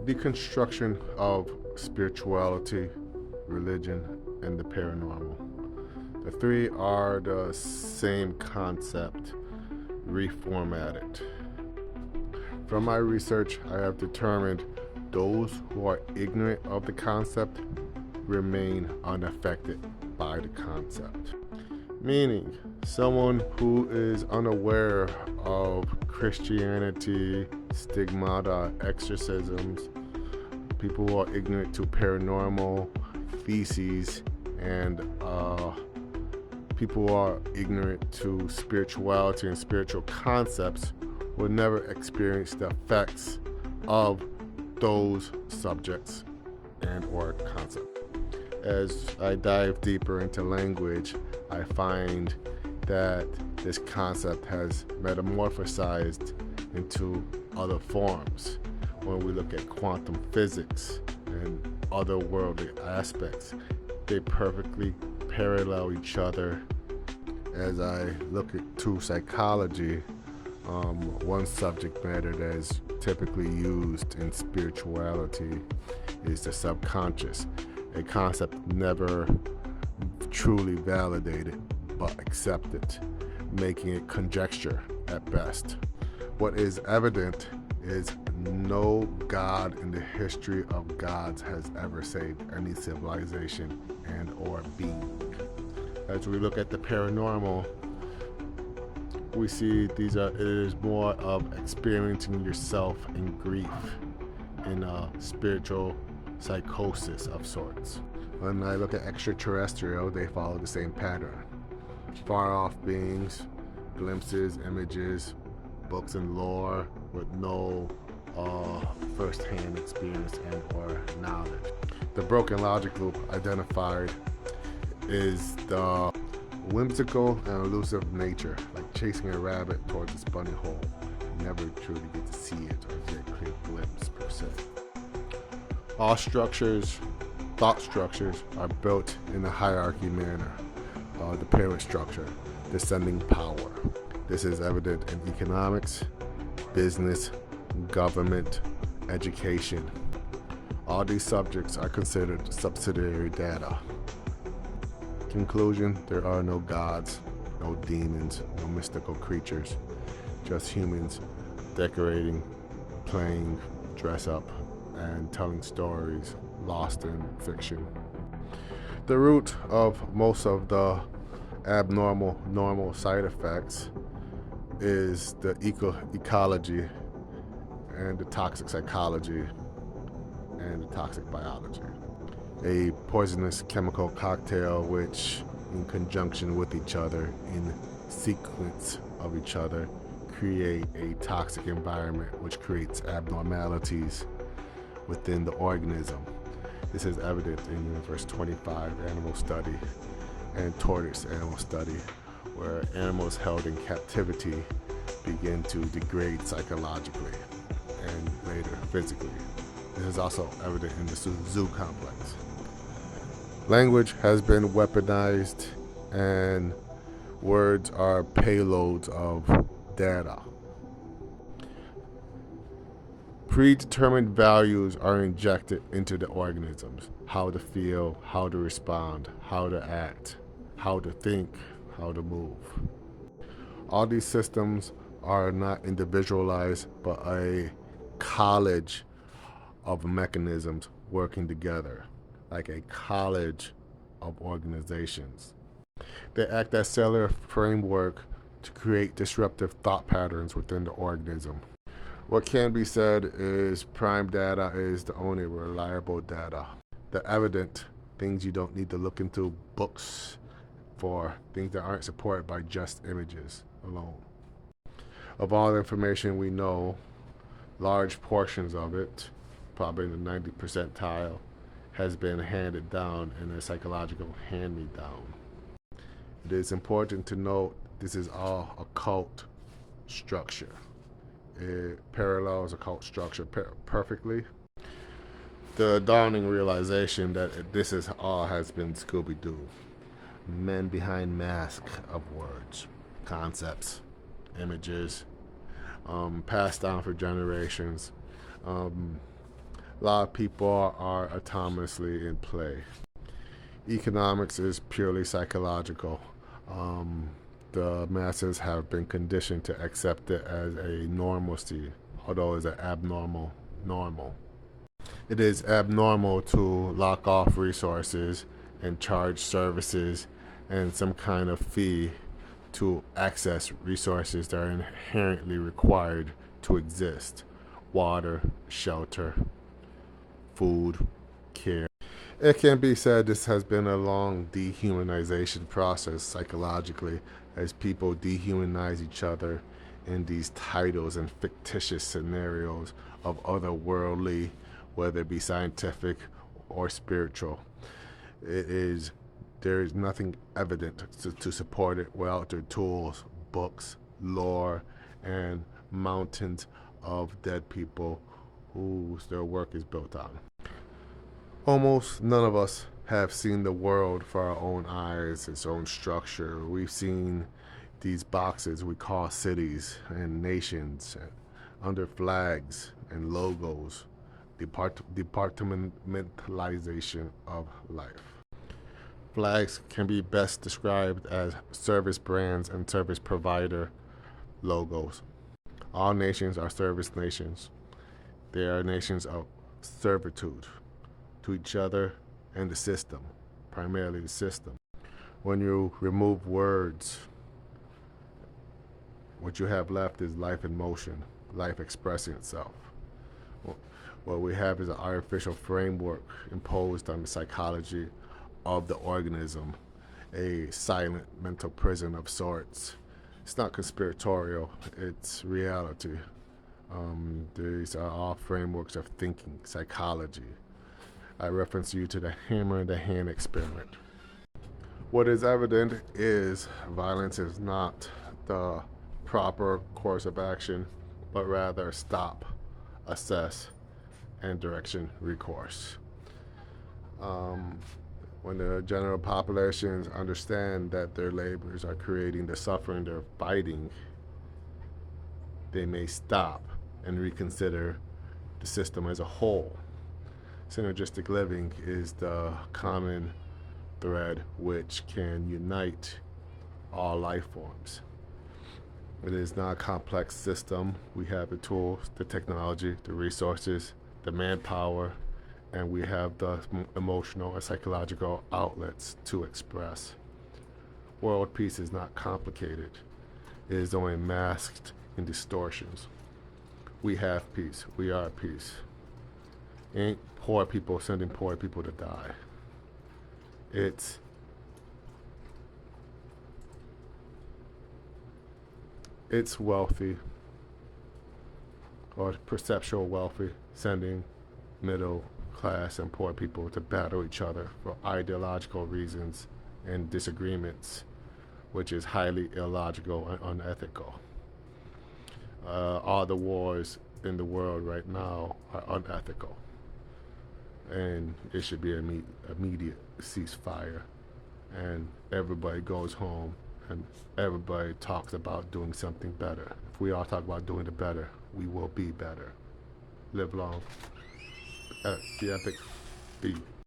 deconstruction of spirituality, religion, and the paranormal. The three are the same concept, reformatted. From my research, I have determined those who are ignorant of the concept remain unaffected by the concept. Meaning, someone who is unaware of Christianity, stigmata, exorcisms, people who are ignorant to paranormal theses, and people who are ignorant to spirituality and spiritual concepts will never experience the effects of those subjects and or concepts. As I dive deeper into language, I find that this concept has metamorphosized into other forms. When we look at quantum physics and otherworldly aspects, they perfectly parallel each other. As I look to psychology, one subject matter that is typically used in spirituality is the subconscious, a concept never truly validated but accepted, making it conjecture at best. What is evident is no God in the history of gods has ever saved any civilization and or being. As we look at the paranormal, we see it is more of experiencing yourself in grief, in a spiritual psychosis of sorts. When I look at extraterrestrial, they follow the same pattern. Far off beings, glimpses, images, books and lore with no first-hand experience and or knowledge. The broken logic loop identified is the whimsical and elusive nature, like chasing a rabbit towards its bunny hole. You never truly get to see it or get a clear glimpse per se. All structures, thought structures, are built in a hierarchy manner. The pyramid structure, descending power. This is evident in economics, business, government, education. All these subjects are considered subsidiary data. Conclusion, there are no gods, no demons, no mystical creatures, just humans decorating, playing, dress up, and telling stories lost in fiction. The root of most of the abnormal normal side effects is the ecology and the toxic psychology and the toxic biology. A poisonous chemical cocktail which, in conjunction with each other, in sequence of each other, create a toxic environment which creates abnormalities within the organism. This is evident in Universe 25 animal study and tortoise animal study, where animals held in captivity begin to degrade psychologically and later physically. This is also evident in the zoo complex. Language has been weaponized and words are payloads of data. Predetermined values are injected into the organisms. How to feel, how to respond, how to act, how to think, how to move. All these systems are not individualized, but a college of mechanisms working together, like a college of organizations. They act as cellular framework to create disruptive thought patterns within the organism. What can be said is prime data is the only reliable data. The evident things you don't need to look into books for, things that aren't supported by just images alone. Of all the information we know, large portions of it, probably in the 90th percentile, has been handed down in a psychological hand-me-down. It is important to note this is all occult structure. It parallels occult structure perfectly. The dawning realization that this is all has been Scooby-Doo. Men behind masks of words, concepts, images, passed down for generations. A lot of people are autonomously in play. Economics is purely psychological. The masses have been conditioned to accept it as a normalcy, although it's an abnormal normal. It is abnormal to lock off resources and charge services and some kind of fee to access resources that are inherently required to exist: water, shelter, food, care. It can be said this has been a long dehumanization process psychologically, as people dehumanize each other in these titles and fictitious scenarios of otherworldly, whether it be scientific or spiritual. There is nothing evident to support it without their tools, books, lore, and mountains of dead people whose their work is built on. Almost none of us have seen the world for our own eyes, its own structure. We've seen these boxes we call cities and nations under flags and logos, departmentalization of life. Flags can be best described as service brands and service provider logos. All nations are service nations. They are nations of servitude to each other and the system, primarily the system. When you remove words, what you have left is life in motion, life expressing itself. What we have is an artificial framework imposed on the psychology of the organism, a silent mental prison of sorts. It's not conspiratorial, it's reality. These are all frameworks of thinking, psychology. I reference you to the hammer in the hand experiment. What is evident is violence is not the proper course of action, but rather stop, assess, and direction recourse. When the general populations understand that their labors are creating the suffering they're fighting, they may stop and reconsider the system as a whole. Synergistic living is the common thread which can unite all life forms. It is not a complex system. We have the tools, the technology, the resources, the manpower, and we have the emotional and psychological outlets to express. World peace is not complicated. It is only masked in distortions. We have peace. We are peace. Ain't poor people sending poor people to die. It's wealthy or perceptual wealthy sending middle class and poor people to battle each other for ideological reasons and disagreements, which is highly illogical and unethical. All the wars in the world right now are unethical, and it should be an immediate ceasefire, and everybody goes home and everybody talks about doing something better. If we all talk about doing the better, we will be better. Live long. The epic beat.